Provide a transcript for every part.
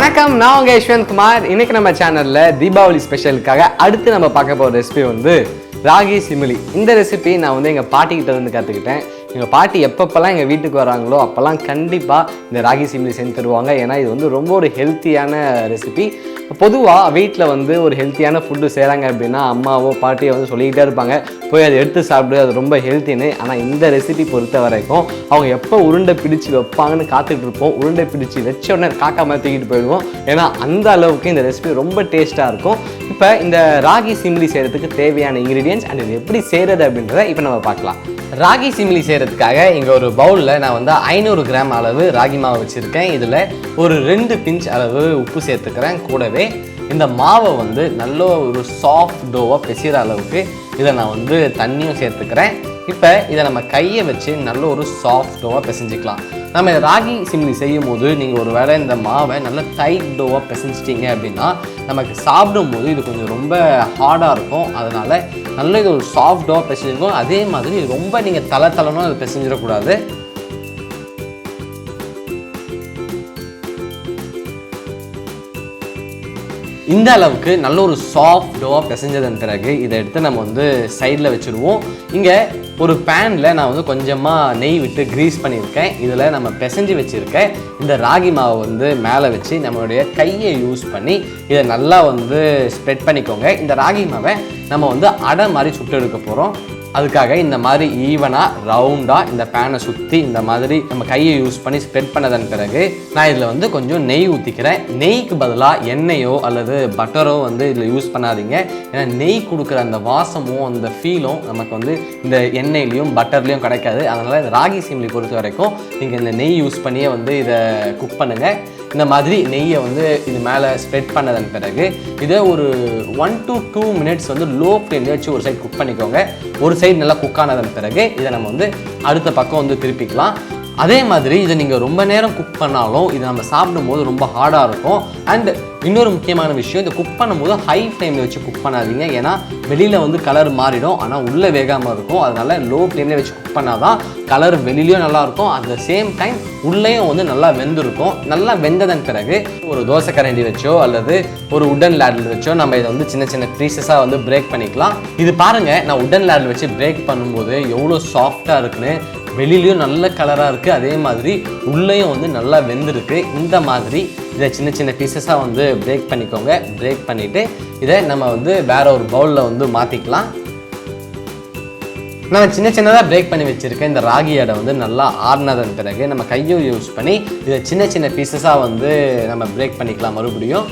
வணக்கம், நான் உங்க யஷ்வந்த் குமார். இன்னைக்கு நம்ம சேனல்ல தீபாவளி ஸ்பெஷலுக்காக அடுத்து நம்ம பார்க்க போற ரெசிபி வந்து ராகி சிமிலி. இந்த ரெசிபி நான் வந்து எங்க பாட்டிக்கிட்ட இருந்து கற்றுக்கிட்டேன். எங்கள் பாட்டி எப்பப்பெல்லாம் எங்கள் வீட்டுக்கு வராங்களோ அப்போல்லாம் கண்டிப்பாக இந்த ராகி சிமிலி செஞ்சு தருவாங்க. ஏன்னா இது வந்து ரொம்ப ஒரு ஹெல்த்தியான ரெசிபி. பொதுவாக வீட்டில் வந்து ஒரு ஹெல்த்தியான ஃபுட்டு செய்கிறாங்க அப்படின்னா அம்மாவோ பாட்டியோ வந்து சொல்லிக்கிட்டே இருப்பாங்க, போய் அதை எடுத்து சாப்பிடு, அது ரொம்ப ஹெல்த்தின்னு. ஆனால் இந்த ரெசிபி பொறுத்த வரைக்கும் அவங்க எப்போ உருண்டை பிடிச்சி வைப்பாங்கன்னு காத்துட்டு இருப்போம். உருண்டை பிடிச்சி வச்ச உடனே காக்கா மாதிரி தூக்கிட்டு போயிடுவோம். ஏன்னா அந்த அளவுக்கு இந்த ரெசிபி ரொம்ப டேஸ்ட்டாக இருக்கும். இப்போ இந்த ராகி சிமிலி செய்கிறதுக்கு தேவையான இன்க்ரீடியன்ட்ஸ் அண்ட் இது எப்படி செய்கிறது அப்படின்றத இப்போ நம்ம பார்க்கலாம். ராகி சிமிலி செய்கிறதுக்காக இங்கே ஒரு பவுலில் நான் வந்து 500 கிராம் அளவு ராகி மாவு வச்சுருக்கேன். இதில் ஒரு 2 பிஞ்ச் அளவு உப்பு சேர்த்துக்கிறேன். கூடவே இந்த மாவை வந்து நல்ல ஒரு சாஃப்ட் டோவாக பிசைகிற அளவுக்கு இதை நான் வந்து தண்ணியும் சேர்த்துக்கிறேன். இப்போ இதை நம்ம கையை வச்சு நல்ல ஒரு சாஃப்ட் டோவாக பிசைஞ்சிக்கலாம். நம்ம ராகி சிமிலி செய்யும் போது நீங்கள் ஒரு வேளை இந்த மாவை நல்ல டைட் டோவாக பிசைஞ்சிட்டிங்க அப்படின்னா நமக்கு சாப்பிடும்போது இது கொஞ்சம் ரொம்ப ஹார்டாக இருக்கும். அதனால் நல்ல இது ஒரு சாஃப்ட் டோவாக பிசைஞ்சிருக்கும். அதே மாதிரி ரொம்ப நீங்கள் தலைன்னு அது பிசைஞ்சிடக்கூடாது. இந்த அளவுக்கு நல்ல ஒரு சாஃப்ட் டோவாக பிசைஞ்சதன் பிறகு இதை எடுத்து நம்ம வந்து சைடில் வச்சுருவோம். இங்கே ஒரு பேனில் நான் வந்து கொஞ்சமாக நெய் விட்டு க்ரீஸ் பண்ணியிருக்கேன். இதில் நம்ம பிசைஞ்சு வச்சுருக்க இந்த ராகி மாவை வந்து மேலே வச்சு நம்மளுடைய கையை யூஸ் பண்ணி இதை நல்லா வந்து ஸ்ப்ரெட் பண்ணிக்கோங்க. இந்த ராகி மாவை நம்ம வந்து அடை மாதிரி சுட்டு எடுக்க போகிறோம். அதுக்காக இந்த மாதிரி ஈவனாக ரவுண்டாக இந்த பேனை சுற்றி இந்த மாதிரி நம்ம கையை யூஸ் பண்ணி ஸ்ப்ரெட் பண்ணதன் பிறகு நான் இதில் வந்து கொஞ்சம் நெய் ஊற்றிக்கிறேன். நெய்க்கு பதிலாக எண்ணெயோ அல்லது பட்டரோ வந்து இதில் யூஸ் பண்ணாதீங்க. ஏன்னா நெய் கொடுக்குற அந்த வாசமும் அந்த ஃபீலும் நமக்கு வந்து இந்த எண்ணெய்லேயும் பட்டர்லேயும் கிடைக்காது. அதனால் இந்த ராகி சிமிலி பொறுத்த வரைக்கும் நீங்கள் இந்த நெய் யூஸ் பண்ணியே வந்து இதை குக் பண்ணுங்கள். இந்த மாதிரி நெய்யை வந்து இது மேலே ஸ்ப்ரெட் பண்ணதன் பிறகு இதை ஒரு 1 to 2 மினிட்ஸ் வந்து லோ ஃப்ளேம்லேயே வச்சு ஒரு சைடு குக் பண்ணிக்கோங்க. ஒரு சைடு நல்லா குக் ஆனதன் பிறகு இதை நம்ம வந்து அடுத்த பக்கம் வந்து திருப்பிக்கலாம். அதே மாதிரி இதை நீங்கள் ரொம்ப நேரம் குக் பண்ணாலும் இதை நம்ம சாப்பிடும்போது ரொம்ப ஹார்டாக இருக்கும். அண்ட் இன்னொரு முக்கியமான விஷயம், இதை குக் பண்ணும்போது ஹை ஃப்ளேமில் வச்சு குக் பண்ணாதீங்க. ஏன்னா வெளியில் வந்து கலர் மாறிடும், ஆனால் உள்ளே வேகாமல் இருக்கும். அதனால் லோ ஃப்ளேமில் வச்சு குக் பண்ணால் தான் கலர் வெளியிலையும் நல்லாயிருக்கும், அட் த சேம் டைம் உள்ளேயும் வந்து நல்லா வெந்திருக்கும். நல்லா வெந்ததன் பிறகு ஒரு தோசை கரண்டி வச்சோ அல்லது ஒரு உடன் லேடில் வச்சோ நம்ம இதை வந்து சின்ன சின்ன பீசஸாக வந்து பிரேக் பண்ணிக்கலாம். இது பாருங்கள், நான் உடன் லேடில் வச்சு பிரேக் பண்ணும்போது எவ்வளோ சாஃப்டாக இருக்குன்னு. வெளியிலையும் நல்ல கலராக இருக்குது, அதே மாதிரி உள்ளேயும் வந்து நல்லா வெந்திருக்கு. இந்த மாதிரி இதை சின்ன சின்ன பீசஸாக வந்து பிரேக் பண்ணிக்கோங்க. பிரேக் பண்ணிவிட்டு இதை நம்ம வந்து வேறு ஒரு பவுலில் வந்து மாற்றிக்கலாம். நான் சின்ன சின்னதாக பிரேக் பண்ணி வச்சுருக்கேன். இந்த ராகி அடை வந்து நல்லா ஆறுனதன் பிறகு நம்ம கையை யூஸ் பண்ணி இதை சின்ன சின்ன பீசஸாக வந்து நம்ம பிரேக் பண்ணிக்கலாம் மறுபடியும்.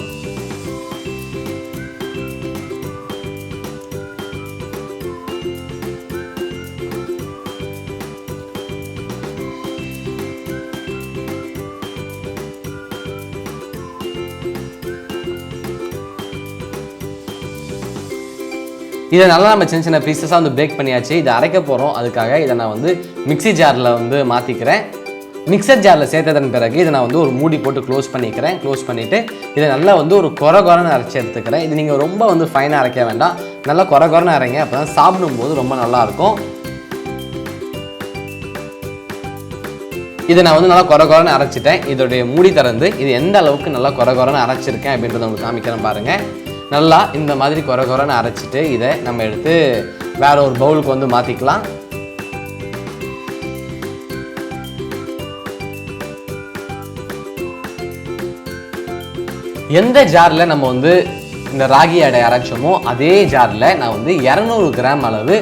இதை நல்லா நம்ம சின்ன சின்ன பீசஸாக வந்து பிரேக் பண்ணியாச்சு. இதை அரைக்க போகிறோம். அதுக்காக இதை நான் வந்து மிக்ஸி ஜாரில் வந்து மாற்றிக்கிறேன். மிக்சர் ஜாரில் சேர்த்ததன் பிறகு இதை நான் வந்து ஒரு மூடி போட்டு க்ளோஸ் பண்ணிக்கிறேன். க்ளோஸ் பண்ணிவிட்டு இதை நல்லா வந்து ஒரு கொரன்னு அரைச்சி எடுத்துக்கிறேன். இது நீங்கள் ரொம்ப வந்து ஃபைனாக அரைக்க வேண்டாம், நல்லா கொரன்னு அரைங்க. அப்போ தான் சாப்பிடும்போது ரொம்ப நல்லாயிருக்கும். இதை நான் வந்து நல்லா கொரன்னு அரைச்சிட்டேன். இதோடைய மூடி திறந்து இது எந்த அளவுக்கு நல்லா கொரன்னு அரைச்சிருக்கேன் அப்படின்றத உங்களுக்கு காமிக்கிறேன் பாருங்கள். நல்லா இந்த மாதிரி கொரன்னு அரைச்சிட்டு இதை நம்ம எடுத்து வேற ஒரு பவுலுக்கு வந்து மாற்றிக்கலாம். எந்த ஜாரில் நம்ம வந்து இந்த ராகி அடை அரைச்சோமோ அதே ஜாரில் நான் வந்து 200 கிராம் அளவு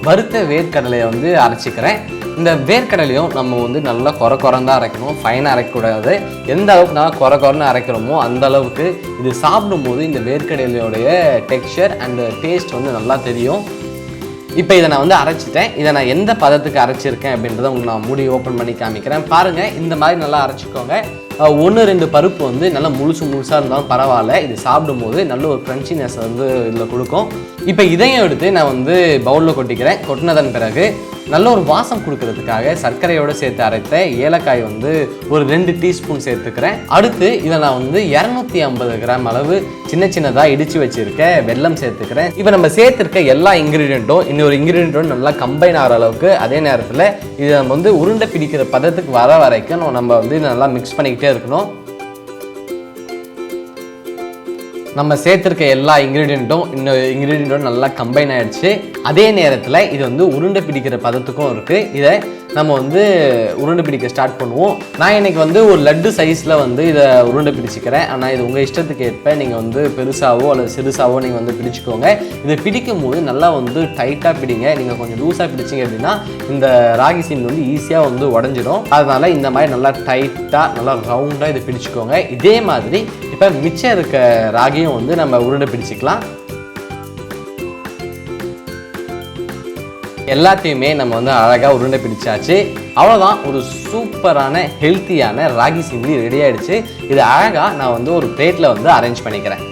வறுத்த வேர்க்கடலையை வந்து அரைச்சிக்கிறேன். இந்த வேர்க்கடலையும் நம்ம வந்து நல்லா கொரன்னு தான் அரைக்கணும், ஃபைனாக அரைக்கக்கூடாது. எந்த அளவுக்கு நான் கொரன்னு அரைக்கிறோமோ அந்த அளவுக்கு இது சாப்பிடும்போது இந்த வேர்க்கடலையோடைய டெக்ஸ்சர் அண்ட் டேஸ்ட் வந்து நல்லா தெரியும். இப்போ இதை நான் வந்து அரைச்சிட்டேன். இதை நான் எந்த பதத்துக்கு அரைச்சிருக்கேன் அப்படின்றத உங்களுக்கு நான் மூடி ஓப்பன் பண்ணி காமிக்கிறேன் பாருங்கள். இந்த மாதிரி நல்லா அரைச்சிக்கோங்க. 1-2 பருப்பு வந்து நல்லா முழுசாக இருந்தாலும் பரவாயில்ல. இது சாப்பிடும்போது நல்ல ஒரு க்ரன்ச்சினஸ் வந்து இதில் கொடுக்கும். இப்போ இதையும் எடுத்து நான் வந்து பவுலில் கொட்டிக்கிறேன். கொட்டினதன் பிறகு நல்ல ஒரு வாசம் கொடுக்கறதுக்காக சர்க்கரையோடு சேர்த்து அரைத்த ஏலக்காய் வந்து ஒரு 2 டீஸ்பூன் சேர்த்துக்கிறேன். அடுத்து இதை நான் வந்து 250 கிராம் அளவு சின்ன சின்னதாக இடித்து வச்சுருக்க வெல்லம் சேர்த்துக்கிறேன். இப்போ நம்ம சேர்த்துருக்க எல்லா இன்க்ரீடியண்ட்டும் இன்னொரு இன்க்ரீடியண்ட்டும் நல்லா கம்பைன் ஆகிற அளவுக்கு, அதே நேரத்தில் இதை நம்ம வந்து உருண்டை பிடிக்கிற பதத்துக்கு வர வரைக்கும் நம்ம வந்து இதை நல்லா மிக்ஸ் பண்ணிக்கிட்டே இருக்கணும். நம்ம சேர்த்துருக்க எல்லா இன்க்ரீடியண்ட்டும் இன்க்ரீடியண்ட்டும் நல்லா கம்பைன் ஆகிடுச்சு. அதே நேரத்தில் இது வந்து உருண்டை பிடிக்கிற பதத்துக்கும் இருக்குது. இதை நம்ம வந்து உருண்டை பிடிக்க ஸ்டார்ட் பண்ணுவோம். நான் இன்றைக்கி வந்து ஒரு லட்டு சைஸில் வந்து இதை உருண்டை பிடிச்சிக்கிறேன். ஆனால் இது உங்கள் இஷ்டத்துக்கு ஏற்ப நீங்கள் வந்து பெருசாவோ அல்லது சிறுசாவோ நீங்கள் வந்து பிடிச்சிக்கோங்க. இதை பிடிக்கும் போது நல்லா வந்து டைட்டாக பிடிங்க. நீங்கள் கொஞ்சம் லூஸாக பிடிச்சிங்க அப்படின்னா இந்த ராகி சீமிலி வந்து ஈஸியாக வந்து உடஞ்சிடும். அதனால் இந்த மாதிரி நல்லா டைட்டாக நல்லா ரவுண்டாக இதை பிடிச்சிக்கோங்க. இதே மாதிரி இப்போ மிச்சம் இருக்க ராகியும் வந்து நம்ம உருண்டை பிடிச்சிக்கலாம். எல்லாத்தையுமே நம்ம வந்து அழகாக உருண்டை பிடிச்சாச்சு. அவ்வளோதான், ஒரு சூப்பரான ஹெல்த்தியான ராகி சிமிலி ரெடி ஆகிடுச்சு. இது அழகாக நான் வந்து ஒரு பிளேட்டில் வந்து அரேஞ்ச் பண்ணிக்கிறேன்.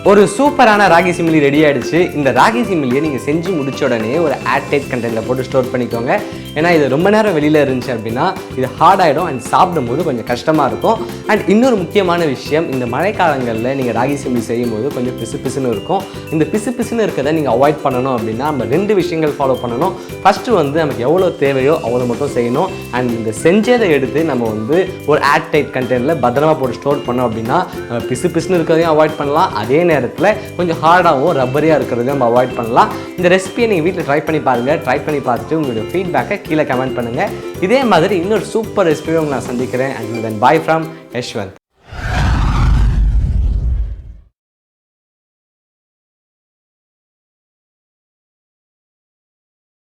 ஒரு சூப்பரான ராகி சிமிலி ரெடி ஆகிடுச்சு. இந்த ராகி சிமிலியை நீங்கள் செஞ்சு முடிச்ச உடனே ஒரு ஏர்டைட் கண்டெய்னரில் போட்டு ஸ்டோர் பண்ணிக்கோங்க. ஏன்னா இது ரொம்ப நேரம் வெளியில் இருந்துச்சு அப்படின்னா இது ஹார்ட் ஆகிடும் அண்ட் சாப்பிடும்போது கொஞ்சம் கஷ்டமாக இருக்கும். அண்ட் இன்னொரு முக்கியமான விஷயம், இந்த மழைக்காலங்களில் நீங்கள் ராகி சிமிலி செய்யும்போது கொஞ்சம் பிசுன்னு இருக்கும். இந்த பிசுன்னு இருக்கிறத நீங்கள் அவாய்ட் பண்ணணும் அப்படின்னா நம்ம 2 விஷயங்கள் ஃபாலோ பண்ணணும். ஃபஸ்ட்டு வந்து நமக்கு எவ்வளோ தேவையோ அவ்வளோ மட்டும் செய்யணும். அண்ட் இந்த செஞ்சதை எடுத்து நம்ம வந்து ஒரு ஏர்டைட் கண்டெய்னரில் பத்திரமா போட்டு ஸ்டோர் பண்ணோம் அப்படின்னா நம்ம பிசுன்னு இருக்கிறதையும் அவாய்ட் பண்ணலாம். அதே நேரத்தில் கொஞ்சம் ஹார்டாகவும் ரப்பரியாக இருக்கிறதையும் நம்ம அவாய்ட் பண்ணலாம். இந்த ரெசிபியை நீங்கள் வீட்டில் ட்ரை பண்ணி பாருங்கள். ட்ரை பண்ணி பார்த்துட்டு உங்களுடைய ஃபீட்பேக்கை கீழே கமெண்ட் பண்ணுங்கள். இதே மாதிரி இன்னொரு சூப்பர் ரெசிபியை நான் சந்திக்கிறேன். And then bye from Yashwant.